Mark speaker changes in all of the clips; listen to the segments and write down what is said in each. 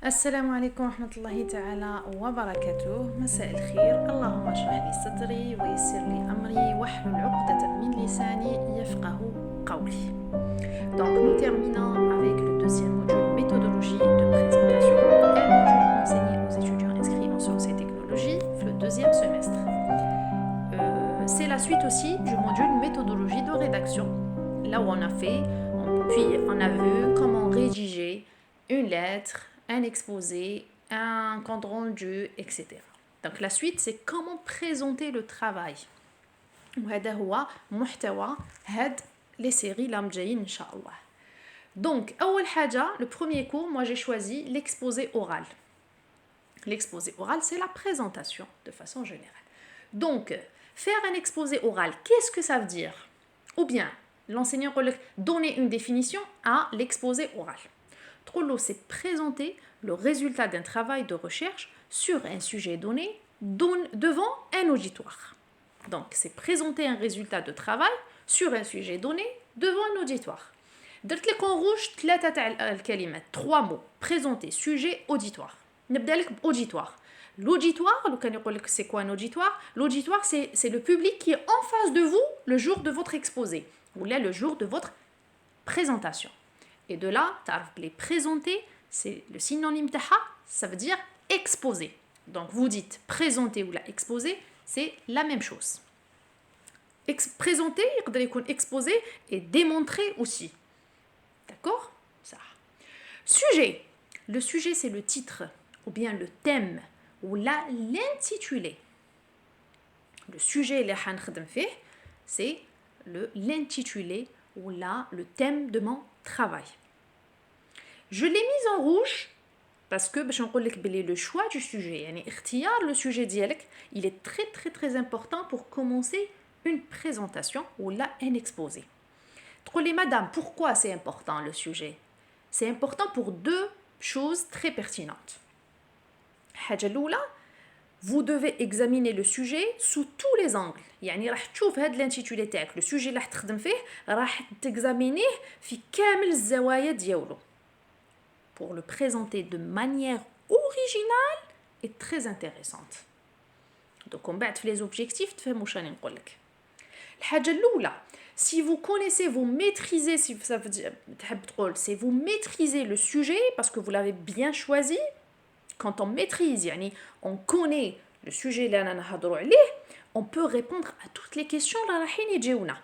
Speaker 1: السلام عليكم ورحمة الله تعالى وبركاته. مساء الخير. اللهم اشرح لي صدري ويسر لي أمري واحلل عقدة من لساني يفقه قولي. Donc nous terminons avec le deuxième module méthodologie de présentation, un module enseigné aux étudiants inscrits en sciences et technologies le deuxième semestre. C'est la suite aussi du module méthodologie de rédaction, là où on a vu comment rédiger une lettre, un exposé, un compte rendu, etc. Donc la suite, c'est comment présenter le travail. وهذا هو محتوى هاد les séries l'amjayin inshallah. Donc أول حاجة, le premier cours, moi j'ai choisi l'exposé oral. L'exposé oral, c'est la présentation de façon générale. Donc faire un exposé oral, qu'est-ce que ça veut dire? Ou bien l'enseignant donner une définition à l'exposé oral. Trollo, c'est présenter le résultat d'un travail de recherche sur un sujet donné devant un auditoire. Donc, c'est présenter un résultat de travail sur un sujet donné devant un auditoire. درت لك en rouge ثلاثة تاع الكلمات, 3 mots. Présenter, sujet, auditoire. نبدأ لك بauditoire. L'auditoire, لو كان يقول لك c'est quoi un auditoire? L'auditoire, c'est le public qui est en face de vous le jour de votre exposé, ou là le jour de votre présentation. Et de là, les présenter, c'est le synonyme taha, ça veut dire exposer. Donc vous dites présenter ou la exposer, c'est la même chose. Présenter, exposer et démontrer aussi. D'accord? Ça. Sujet. Le sujet, c'est le titre ou bien le thème ou l'intitulé. Le sujet, c'est l'intitulé ou le thème de mon travail. Je l'ai mise en rouge parce que le choix du sujet, le sujet dialogue, il est très très très important pour commencer une présentation ou un exposé. Madame, pourquoi c'est important le sujet? C'est important pour 2 choses très pertinentes. Vous devez examiner le sujet sous tous les angles. يعني راح تشوف هذا l'intitulé تاعك, le sujet اللي راح تخدم فيه راح تexaminer في كامل الزوايا ديالو pour le présenter de manière originale et très intéressante. Donc on بعد في les objectifs تفهموا واش راني نقول لك. الحاجة الأولى, si vous connaissez, vous maîtrisez, si ça veut dire c'est vous maîtrisez le sujet parce que vous l'avez bien choisi. Quand on maîtrise, on connaît le sujet اللي أنا نهضروا عليه, on peut répondre à toutes les questions اللي رايحين يجيونا.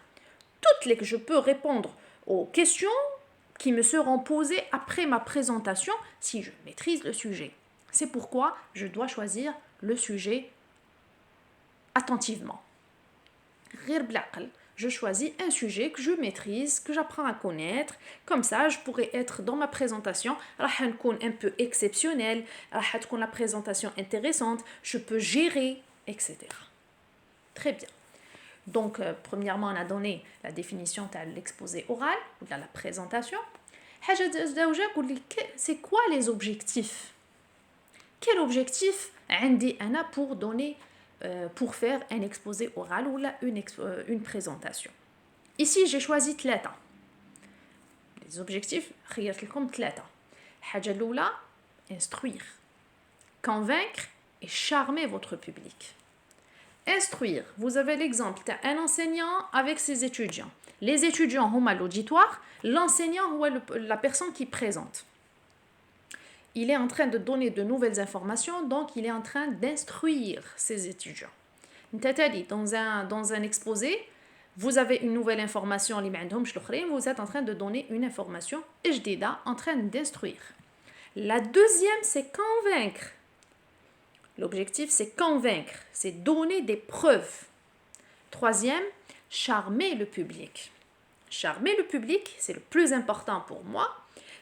Speaker 1: Je peux répondre aux questions qui me seront posées après ma présentation si je maîtrise le sujet. C'est pourquoi je dois choisir le sujet attentivement. Je choisis un sujet que je maîtrise, que j'apprends à connaître. Comme ça, je pourrais être dans ma présentation, un peu exceptionnelle, la présentation intéressante, je peux gérer, etc. Très bien. Donc, premièrement, on a donné la définition de l'exposé oral ou de la présentation. C'est quoi les objectifs? Quel objectif عندي أنا pour faire un exposé oral ou une présentation? Ici, j'ai choisi 3. Les objectifs, خيرت لكم 3. الحاجة الأولى, instruire, convaincre et charmer votre public. Instruire, vous avez l'exemple d'un enseignant avec ses étudiants. Les étudiants ont l'auditoire, l'enseignant est la personne qui présente. Il est en train de donner de nouvelles informations, donc il est en train d'instruire ses étudiants. Dans un exposé, vous avez une nouvelle information, vous êtes en train de donner une information en train d'instruire. La deuxième, c'est convaincre. L'objectif, c'est convaincre, c'est donner des preuves. Troisième, charmer le public. Charmer le public, c'est le plus important pour moi.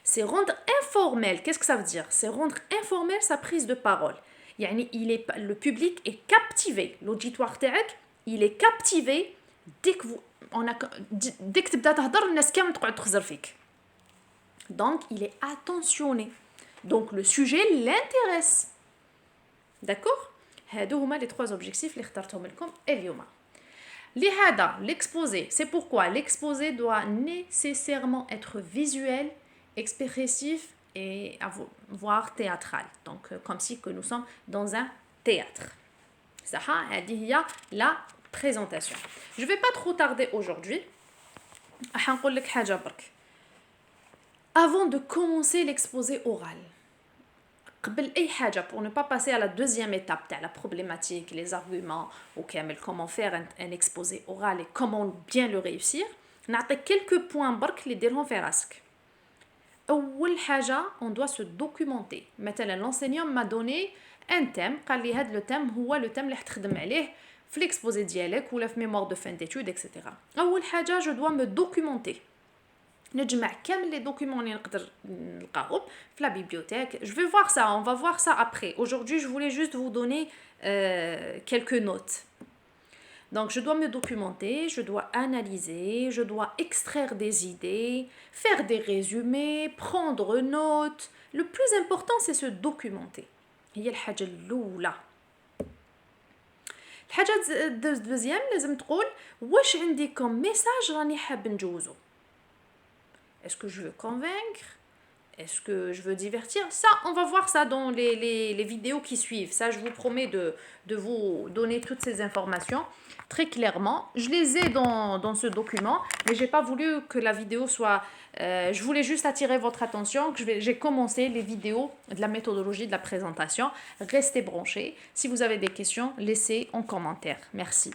Speaker 1: C'est rendre informel. Qu'est-ce que ça veut dire? C'est rendre informel sa prise de parole. Le public est captivé. L'auditoire تاعك, il est captivé dès que تبدا تهضر الناس كامل تقعد تخزر فيك. Donc, il est attentionné. Donc, le sujet l'intéresse. D'accord? هادو هما les 3 objectifs اللي اخترتهم لكم اليوم. لهذا l'exposé, c'est pourquoi l'exposé doit nécessairement être visuel, expressif et voire théâtral. Donc, comme si que nous sommes dans un théâtre. Ça, il y a la présentation. Je ne vais pas trop tarder aujourd'hui. Avant de commencer l'exposé oral, pour ne pas passer à la deuxième étape, la problématique, les arguments, comment faire un exposé oral et comment bien le réussir, on a quelques points qui diront faire rasque. On doit se documenter. Maintenant, l'enseignant m'a donné un thème, قال لي هذا le thème هو le thème اللي حتخدم عليه في l'exposé ديالك ولا في mémoire de fin d'études, etc. أول حاجة je dois me documenter. نجمع كامل les documents اللي نقدر نلقاهم في la bibliothèque. Je vais voir ça, on va voir ça après. Aujourd'hui, je voulais juste vous donner quelques notes. Donc, je dois me documenter, je dois analyser, je dois extraire des idées, faire des résumés, prendre notes. Le plus important, c'est se documenter. هي الحاجة الأولى. الحاجة الدوزيام لازم تقول واش عندي كم ميساج راني حاب نجوزو. Est-ce que je veux convaincre? Est-ce que je veux divertir? Ça, on va voir ça dans les vidéos qui suivent. Ça, je vous promets de vous donner toutes ces informations très clairement. Je les ai dans ce document, mais je n'ai pas voulu que la vidéo soit... je voulais juste attirer votre attention que j'ai commencé les vidéos de la méthodologie de la présentation. Restez branchés. Si vous avez des questions, laissez en commentaire. Merci.